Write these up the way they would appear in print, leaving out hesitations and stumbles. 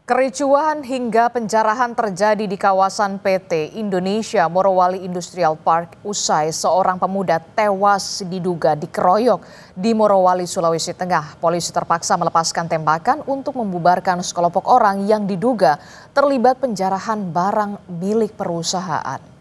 Kericuhan hingga penjarahan terjadi di kawasan PT Indonesia Morowali Industrial Park usai seorang pemuda tewas diduga dikeroyok di Morowali, Sulawesi Tengah. Polisi terpaksa melepaskan tembakan untuk membubarkan sekelompok orang yang diduga terlibat penjarahan barang milik perusahaan.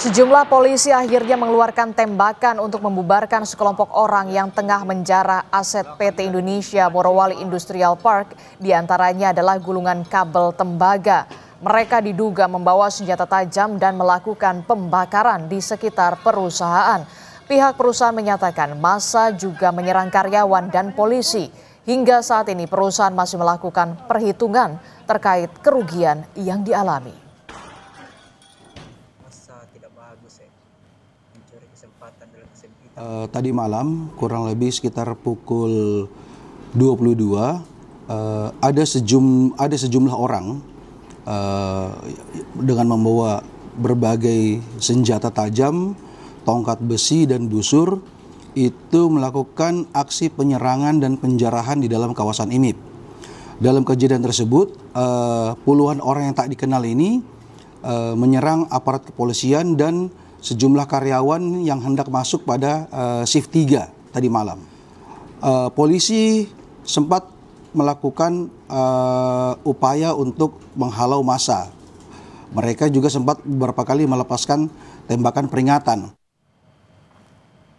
Sejumlah polisi akhirnya mengeluarkan tembakan untuk membubarkan sekelompok orang yang tengah menjarah aset PT Indonesia Morowali Industrial Park, diantaranya adalah gulungan kabel tembaga. Mereka diduga membawa senjata tajam dan melakukan pembakaran di sekitar perusahaan. Pihak perusahaan menyatakan massa juga menyerang karyawan dan polisi. Hingga saat ini perusahaan masih melakukan perhitungan terkait kerugian yang dialami. Tadi malam kurang lebih sekitar pukul 22 ada sejumlah orang dengan membawa berbagai senjata tajam, tongkat besi dan busur itu melakukan aksi penyerangan dan penjarahan di dalam kawasan IMIP. Dalam kejadian tersebut puluhan orang yang tak dikenal ini menyerang aparat kepolisian dan sejumlah karyawan yang hendak masuk pada shift 3 tadi malam. Polisi sempat melakukan upaya untuk menghalau massa. Mereka juga sempat beberapa kali melepaskan tembakan peringatan.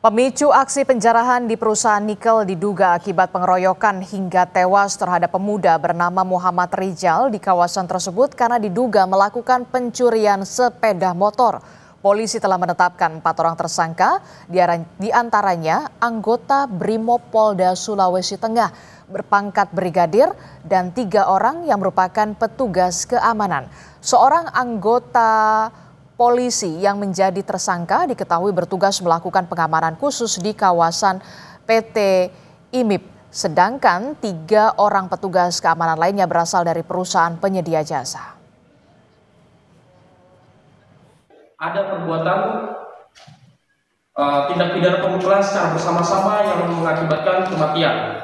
Pemicu aksi penjarahan di perusahaan nikel diduga akibat pengeroyokan hingga tewas terhadap pemuda bernama Muhammad Rizal di kawasan tersebut karena diduga melakukan pencurian sepeda motor. Polisi telah menetapkan 4 orang tersangka, di antaranya anggota Brimopolda Sulawesi Tengah berpangkat brigadir dan 3 orang yang merupakan petugas keamanan. Seorang anggota polisi yang menjadi tersangka diketahui bertugas melakukan pengamanan khusus di kawasan PT IMIP, sedangkan 3 orang petugas keamanan lainnya berasal dari perusahaan penyedia jasa. Ada perbuatan tindak pidana pemukulan secara bersama-sama yang mengakibatkan kematian.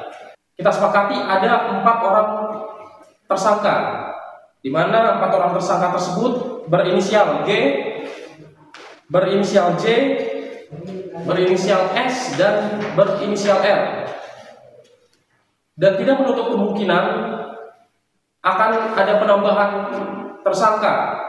Kita sepakati ada 4 orang tersangka, di mana 4 orang tersangka tersebut berinisial G, berinisial J, berinisial S, dan berinisial R. Dan tidak menutup kemungkinan akan ada penambahan tersangka